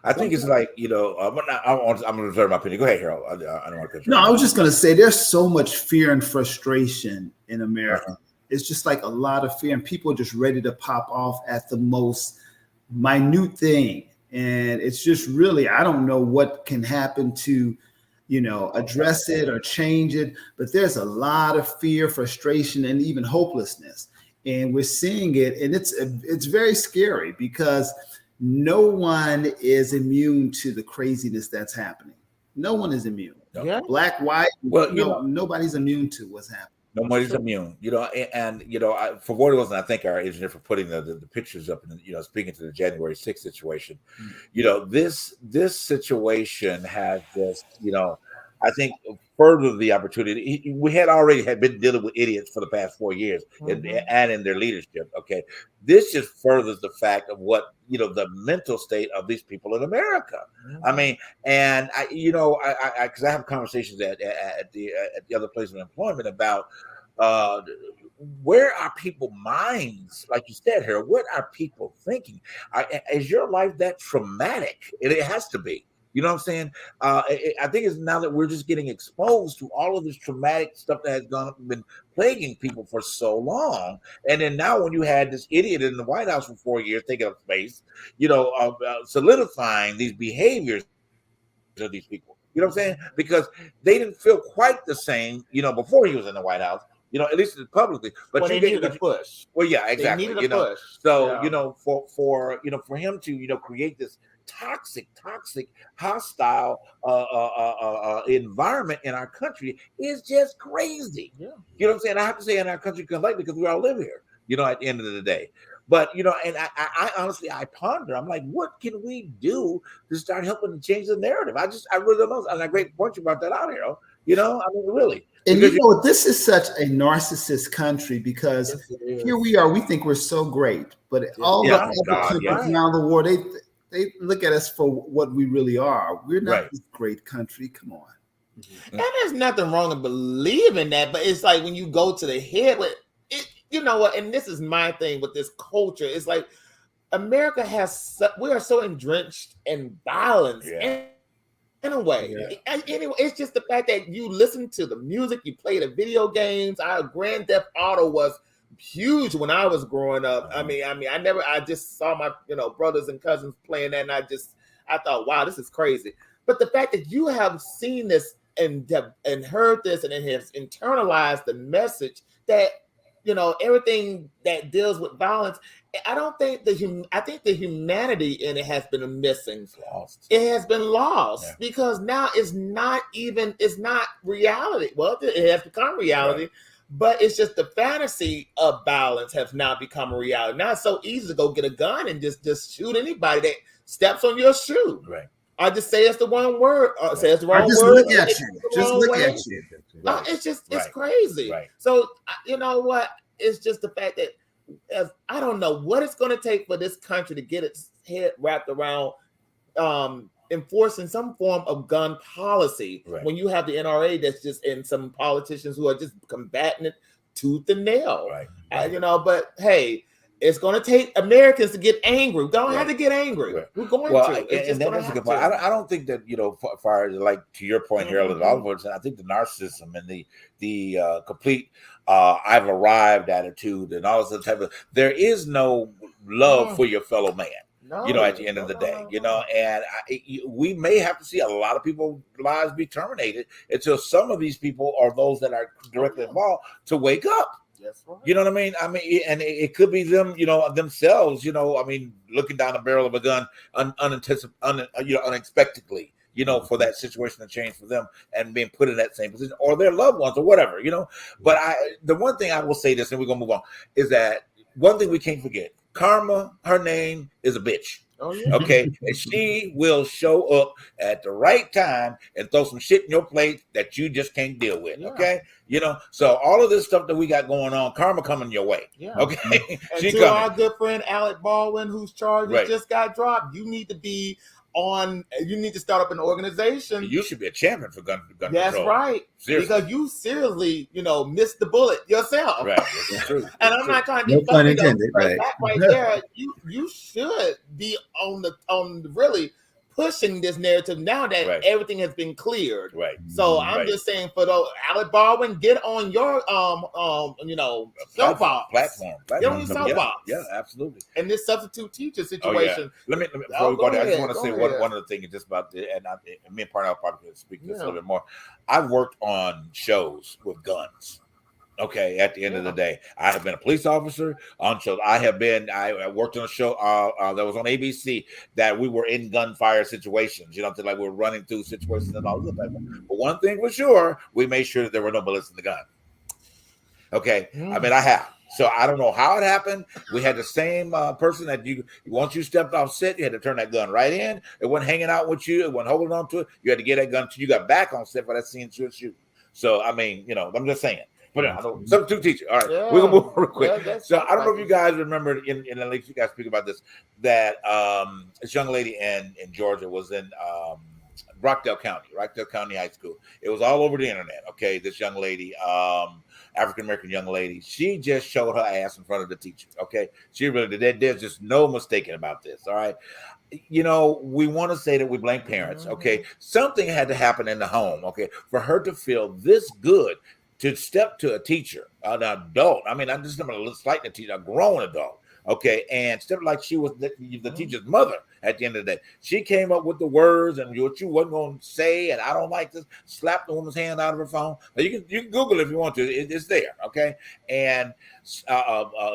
I think it's like, I'm going to reserve my opinion. Go ahead, Harold. I don't want to cut you. No, I was just going to say there's so much fear and frustration in America. It's just like a lot of fear, and people are just ready to pop off at the most minute thing. And it's just really, I don't know what can happen to, address it or change it. But there's a lot of fear, frustration, and even hopelessness. And we're seeing it. And it's very scary because no one is immune to the craziness that's happening. No one is immune. Yeah. Black, white, Well, nobody's immune to what's happening. Nobody's immune, for what it was, and I thank our engineer for putting the pictures up and speaking to the January 6th situation. This situation has just I think further the opportunity. We had been dealing with idiots for the past 4 years and in their leadership. Okay, this just furthers the fact of what the mental state of these people in America. I mean, and because I have conversations at the other place of employment about where are people minds, like you said here, what are people thinking? Is your life that traumatic? It has to be. You know what I'm saying? I think it's now that we're just getting exposed to all of this traumatic stuff that has been plaguing people for so long. And then now when you had this idiot in the White House for 4 years taking up space, solidifying these behaviors of these people. You know what I'm saying? Because they didn't feel quite the same, before he was in the White House. At least publicly, but they needed a push. Well, yeah, exactly. They needed a push. So for him to create this toxic, hostile environment in our country is just crazy. Yeah. You know what I'm saying? I have to say in our country because we all live here. At the end of the day. But and I honestly ponder. I'm like, what can we do to start helping to change the narrative? I really don't know. And a great point you brought that out here. I mean, really. And this is such a narcissist country because here we are. We think we're so great, but all the other countries around the world, they look at us for what we really are. We're not this great country. Come on. And there's nothing wrong in believing that, but it's like when you go to the head with it, you know what? And this is my thing with this culture. It's like America we are so drenched in violence. Yeah. In a way, anyway, it's just the fact that you listen to the music, you play the video games. Our Grand Theft Auto was huge when I was growing up. I just saw my brothers and cousins playing that, and I thought, wow, this is crazy. But the fact that you have seen this and heard this and it has internalized the message that everything that deals with violence. I think the humanity in it has been missing. It has been lost because now it's not reality. Well, it has become reality, but it's just the fantasy of violence has now become a reality. Now it's so easy to go get a gun and just shoot anybody that steps on your shoe. Right. I just say it's the one word. Say it's the wrong word. Just look at you. Just look at you. It's crazy. Right. So you know what? It's just the fact that I don't know what it's going to take for this country to get its head wrapped around enforcing some form of gun policy when you have the NRA that's just and some politicians who are just combating it tooth and nail. Right. But hey, it's going to take Americans to get angry. We don't have to get angry. Right. We're going to. And that's a good point. I don't think that far as like to your point here, Oliver, I think the narcissism and the complete I've arrived attitude and all this type of there is no love for your fellow man. No, at the end of the day, and we may have to see a lot of people's lives be terminated until some of these people are those that are directly involved to wake up. That's right. You know what I mean? And it could be them, themselves, looking down the barrel of a gun unexpectedly, for that situation to change for them and being put in that same position or their loved ones or whatever, But the one thing I will say this, and we're going to move on, is that one thing we can't forget. Karma, her name is a bitch. Oh, yeah. Okay. And she will show up at the right time and throw some shit in your plate that you just can't deal with. Yeah. Okay. So all of this stuff that we got going on, karma coming your way. Yeah. Okay. And to coming. Our good friend Alec Baldwin, whose charges just got dropped, you need to start up an organization. You should be a champion for gun control. That's right. Seriously. Because you seriously, missed the bullet yourself. Right. That's true. And I'm not trying to be funny, intended, right? That right there, you should be on really pushing this narrative now that everything has been cleared. Right. So I'm just saying for Alec Baldwin, get on your soapbox platform. Get on your soapbox. Yeah, absolutely. And this substitute teacher situation. Let me before we go there, I just want to say one other thing just about the, and me and Parnell probably could speak to this a little bit more. I've worked on shows with guns. Okay, at the end of the day, I have been a police officer on shows. I worked on a show that was on ABC that we were in gunfire situations, like we were running through situations and all that. But one thing was sure, we made sure that there were no bullets in the gun. Okay, I mean, I have. So I don't know how it happened. We had the same person that once you stepped off set, you had to turn that gun right in. It wasn't hanging out with you. It wasn't holding on to it. You had to get that gun until you got back on set for that scene to shoot. So, I mean, I'm just saying. But substitute teacher. All right, we're gonna move real quick. So I don't know if you guys remember, in at least you guys speak about this, that this young lady in Georgia was in Rockdale County High School. It was all over the internet. Okay, this young lady, African American young lady, she just showed her ass in front of the teacher. Okay, she really did. There's just no mistaking about this. All right. We want to say that we blame parents. Okay, something had to happen in the home. Okay, for her to feel this good to step to a teacher, an adult. I mean, I'm just not a slight teacher, a grown adult. Okay, and step like she was the teacher's mother. At the end of the day, she came up with the words and what you wasn't going to say, and I don't like this. Slapped the woman's hand out of her phone. Now, you can Google it if you want to. It's there. Okay, and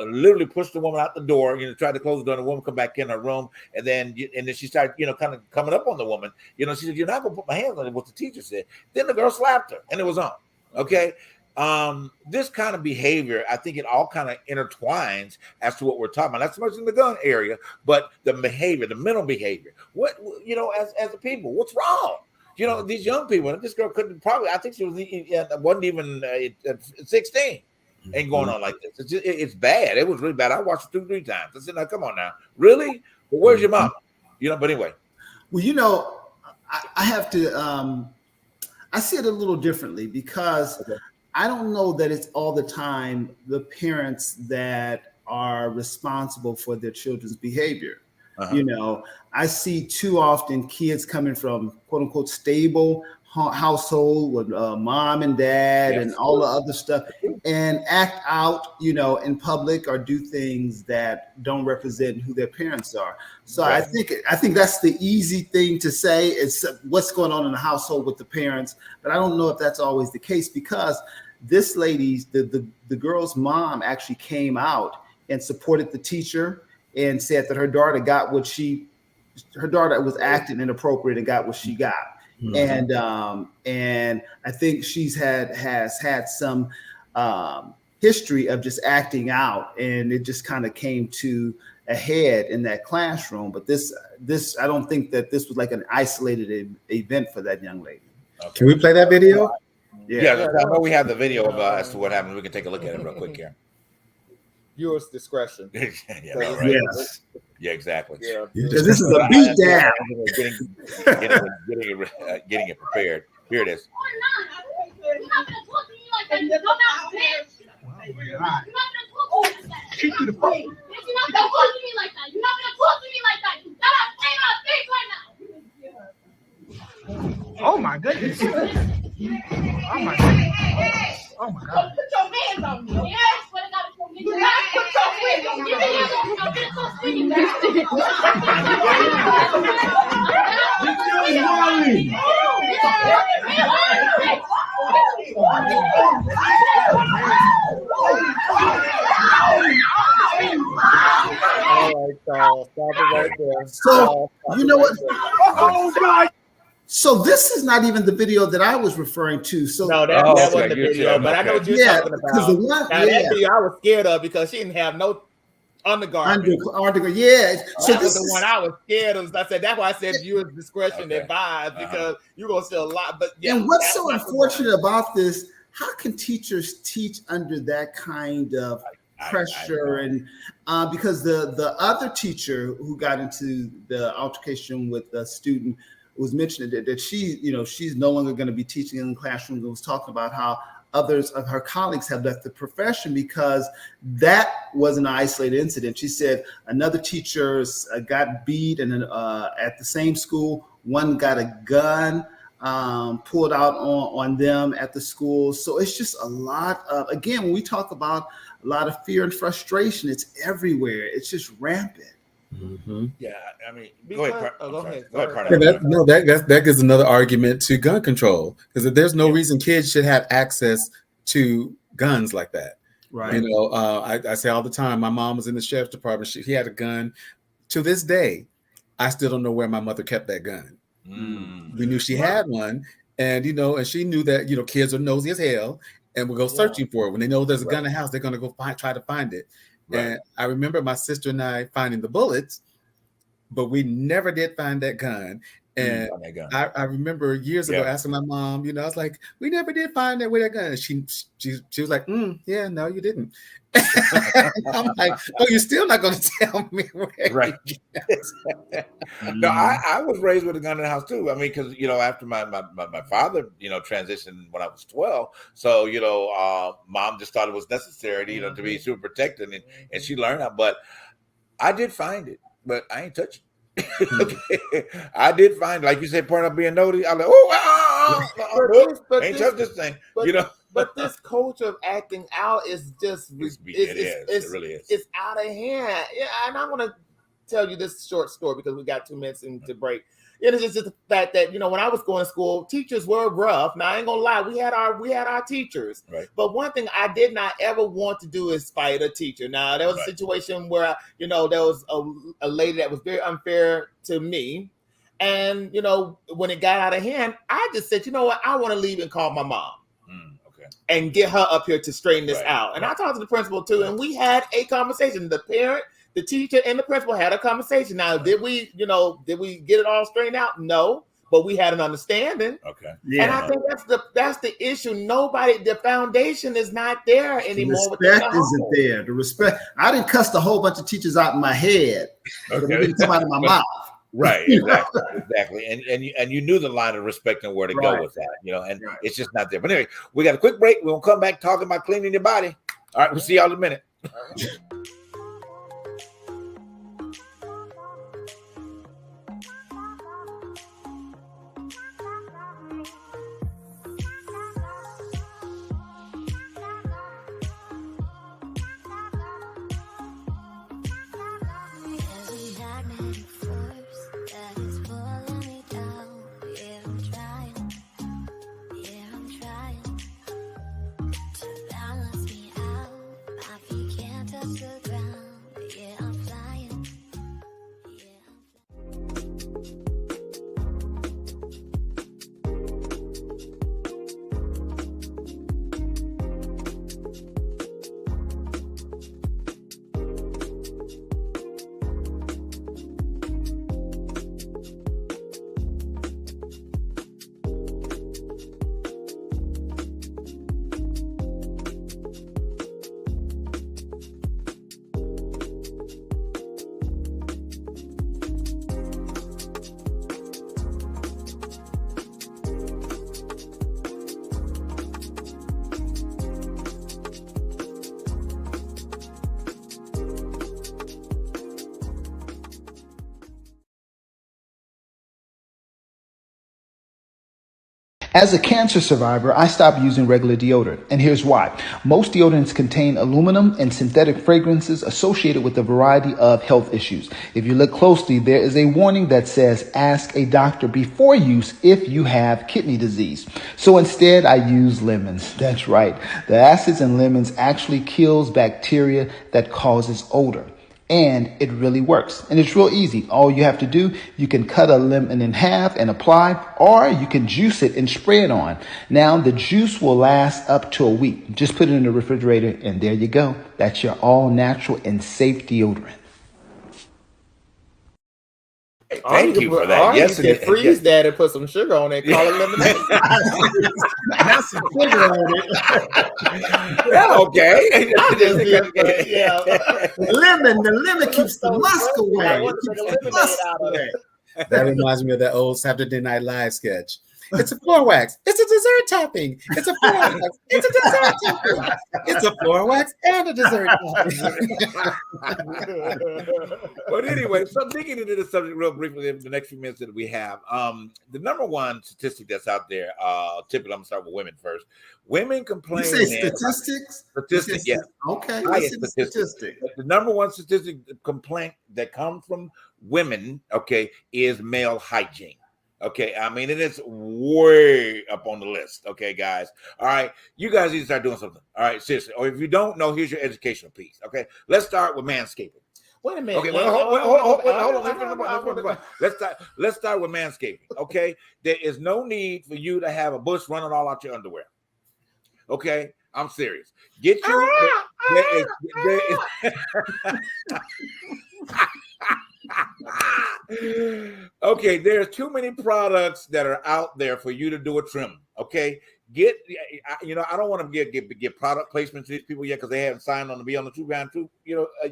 literally pushed the woman out the door. Tried to close the door. And the woman come back in her room, and then she started, kind of coming up on the woman. She said, "You're not going to put my hands on it." What the teacher said. Then the girl slapped her, and it was on. Okay. This kind of behavior, I think it all kind of intertwines as to what we're talking about. Not so much in the gun area, but the behavior, the mental behavior. What, as a people, what's wrong? These young people, and this girl couldn't probably, I think she wasn't even 16 and going on like this. It's bad. It was really bad. I watched it 2-3 times. I said, now, come on now. Really? Well, where's your mama? But anyway. Well, I have to, I see it a little differently because I don't know that it's all the time the parents that are responsible for their children's behavior. I see too often kids coming from quote unquote stable household with mom and dad and all the other stuff and act out, in public or do things that don't represent who their parents are. So I think that's the easy thing to say is what's going on in the household with the parents. But I don't know if that's always the case because this lady, the girl's mom actually came out and supported the teacher and said that her daughter was acting inappropriate and got what she got. Mm-hmm. And I think has had some history of just acting out, and it just kind of came to a head in that classroom. But this I don't think that this was like an isolated event for that young lady. Okay. Can we play that video? Yeah, I know we have the video of as to what happened. We can take a look at it real quick here. Viewers' discretion. Right. Yes. Yeah, exactly. Yeah. Because this is a beat down. Getting it prepared. Here it is. You're not gonna talk to me like that. You're not bitch. You're not gonna talk to me like that. You're not gonna talk to me like that. You're not gonna talk to me like that. You gotta stay in my face right now. Oh my goodness. Oh my goodness. Oh my God. Put your hands on me. Yeah, I swear to God, you gotta put your hands on me. Give me your hands on me. Get so sweet. Stop it right there. So you know what? Oh God. So this is not even the video that I was referring to. So no, that wasn't the video, but I know what you're talking about. That video I was scared of because she didn't have no undergarment. Yeah. So that was the one I was scared of. I said that's why I said viewers' discretion advised because you're gonna see a lot. But and what's so unfortunate about this? How can teachers teach under that kind of pressure? And because the other teacher who got into the altercation with the student was mentioning that she's no longer going to be teaching in the classroom. It was talking about how others of her colleagues have left the profession because that was an isolated incident. She said another teacher got beat and at the same school, one got a gun pulled out on them at the school. So it's just a lot of, again, when we talk about a lot of fear and frustration, it's everywhere. It's just rampant. Mm-hmm. Yeah, I mean, go ahead. That gives another argument to gun control because there's no reason kids should have access to guns like that. Right. You know, I say all the time, my mom was in the sheriff's department. She had a gun. To this day, I still don't know where my mother kept that gun. We knew she had one, and you know, and she knew that, you know, kids are nosy as hell and will go searching for it. When they know there's a gun in the house, they're going to go try to find it. Right. And I remember my sister and I finding the bullets, but we never did find that gun. And I remember years ago asking my mom, you know, I was like, we never did find that, where that gun. And she was like, yeah, no, you didn't. I'm like, oh, you're still not going to tell me where. Right. No, I was raised with a gun in the house too. I mean, because, you know, after my father, you know, transitioned when I was 12. So, you know, mom just thought it was necessary to, you know, to be super protected, and she learned how. But I did find it, but I ain't touch it. Okay. I did find, like you said, part of being nosy. I'm like, ain't touch this thing, you know. But this culture of acting out is just it really is. It's out of hand. Yeah, and I want to tell you this short story because we got 2 minutes into break. It is just the fact that, you know, when I was going to school, teachers were rough. Now I ain't gonna lie, we had our teachers. Right. But one thing I did not ever want to do is fight a teacher. Now there was a situation where, you know, there was a lady that was very unfair to me. And, you know, when it got out of hand, I just said, you know what, I want to leave and call my mom. And get her up here to straighten this out. And I talked to the principal too, and we had a conversation. The parent, the teacher, and the principal had a conversation. Now, did we get it all straightened out? No, but we had an understanding. Okay. Yeah. And I think that's the issue. The foundation is not there anymore. The respect isn't there. The respect. I didn't cuss a whole bunch of teachers out in my head. Okay. But it didn't come out of my mouth. Right, exactly. And you knew the line of respect and where to go with that, you know, and it's just not there. But anyway, we got a quick break. We'll come back talking about cleaning your body. All right, we'll see y'all in a minute. As a cancer survivor, I stopped using regular deodorant, and here's why. Most deodorants contain aluminum and synthetic fragrances associated with a variety of health issues. If you look closely, there is a warning that says, ask a doctor before use if you have kidney disease. So instead, I use lemons. That's right. The acids in lemons actually kills bacteria that causes odor. And it really works. And it's real easy. All you have to do, you can cut a lemon in half and apply, or you can juice it and spray it on. Now, the juice will last up to a week. Just put it in the refrigerator, and there you go. That's your all-natural and safe deodorant. Thank you for that. Yes, you can freeze that and put some sugar on it. Call it lemonade. That's some sugar on it. Yeah, okay. The lemon keeps the musk away. That reminds me of that old Saturday Night Live sketch. It's a floor wax. It's a dessert topping. It's a floor wax. It's a dessert topping. It's a floor wax and a dessert topping. But anyway, so digging into the subject real briefly in the next few minutes that we have. The number one statistic that's out there, typically I'm gonna start with women first. Women complain. You say statistics? Statistics, yes. Okay. Statistic. The number one statistic complaint that comes from women, okay, is male hygiene. Okay, I mean, it is way up on the list. Okay, guys. All right, you guys need to start doing something. All right, seriously. Or if you don't know, here's your educational piece. Okay, let's start with manscaping. Wait a minute. Okay, hold on. Let's start with manscaping. Okay, there is no need for you to have a bush running all out your underwear. Okay, I'm serious. Get you. There is okay, there's too many products that are out there for you to do a trim. Okay, I don't want to get product placement to these people yet because they haven't signed on to be on the Truth Behind Truth,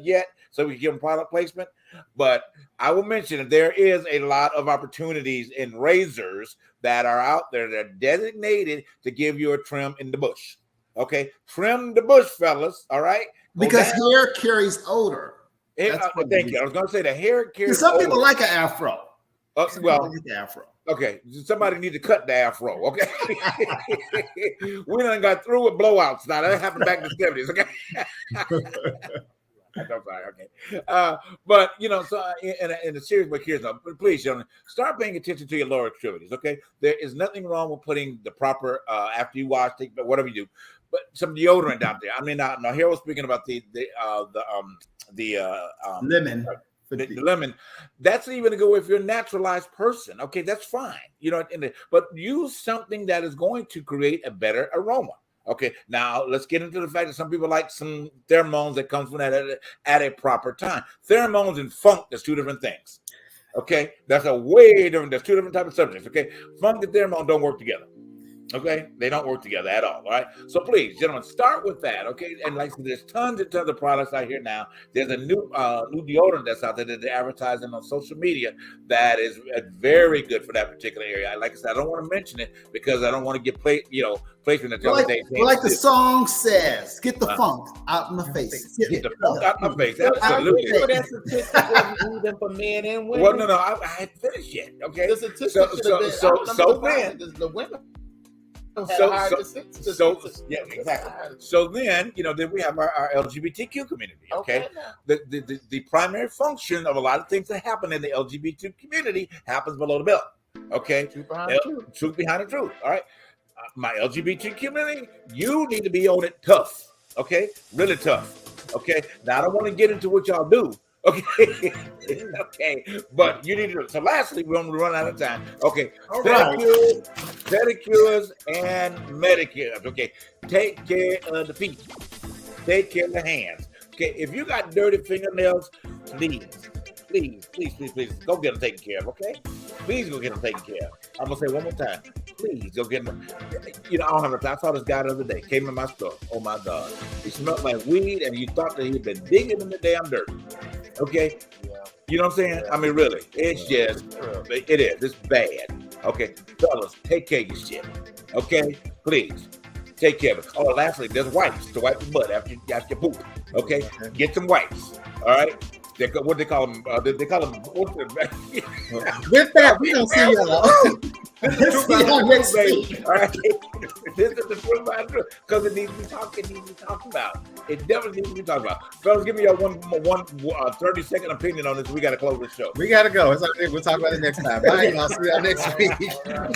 yet. So we can give them product placement. But I will mention that there is a lot of opportunities in razors that are out there that are designated to give you a trim in the bush. Okay, trim the bush, fellas. All right, because hair carries odor. Thank you. I was going to say the hair carries. Some people like an afro. Well, afro. Okay, somebody need to cut the afro. Okay, we done got through with blowouts. Now that happened back in the 70s. Okay. I'm sorry. Okay, but so in a serious way, here's please, gentlemen, start paying attention to your lower extremities. Okay, there is nothing wrong with putting the proper after you wash, whatever you do, but some deodorant down there. I mean, now here was speaking about the lemon. The lemon, that's even a good way if you're a naturalized person. Okay, that's fine. But use something that is going to create a better aroma. Okay, now let's get into the fact that some people like some pheromones that comes from that at a proper time. Pheromones and funk, there's two different things. Okay, that's a way different. There's two different types of subjects. Okay, funk and pheromone don't work together. Okay, they don't work together at all. All right, so please, gentlemen, start with that. Okay, and like there's tons and tons of products out here now. There's a new deodorant that's out there that they're advertising on social media that is very good for that particular area. Like I said, I don't want to mention it because I don't want to get placement until like the song says, get the funk out my face. Get the funk out my face. Absolutely. That statistic wasn't even for men and women. Well, no, I hadn't finished yet. Okay, the statistic so then the women. Yeah, exactly. So then, then we have our LGBTQ community. Okay, the primary function of a lot of things that happen in the LGBT community happens below the belt. Okay, truth behind the truth. All right, my LGBT community, you need to be on it tough. Okay, really tough. Okay, now I don't want to get into what y'all do. Okay, okay, but you need to. So, lastly, we're going to run out of time. Okay, pedicures and manicures. Okay, take care of the feet. Take care of the hands. Okay, if you got dirty fingernails, please, go get them taken care of. Okay, please go get them taken care of. I'm gonna say one more time. Please go get them. I don't have time. I saw this guy the other day. Came in my store. Oh my God, he smelled like weed, and you thought that he'd been digging in the damn dirt. Okay, you know what I'm saying? I mean, really, it's just, it is. It's bad. Okay, fellas, take care of your shit. Okay, please take care of it. Oh, lastly, there's wipes to wipe your butt after you poop. Okay, get some wipes. All right. What they call them? They call them. With that, we don't see y'all. Next week. All right. This is the Truth Behind Truth because it needs to be talked about. It definitely needs to be talked about. Fellas, give me your one 30-second opinion on this. We got to close the show. We got to go. It's okay. We'll talk about it next time. Bye. I'll see you next week.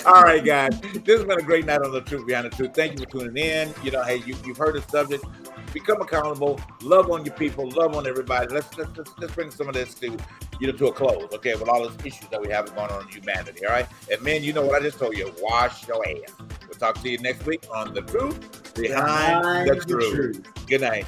All right, guys. This has been a great night on the Truth Behind the Truth. Thank you for tuning in. Hey, you've heard the subject. Become accountable. Love on your people. Love on everybody. Let's bring some of this to a close. Okay, with all those issues that we have going on in humanity. All right, and men, you know what I just told you. Wash your hands. We'll talk to you next week on the Truth Behind the Truth. Good night.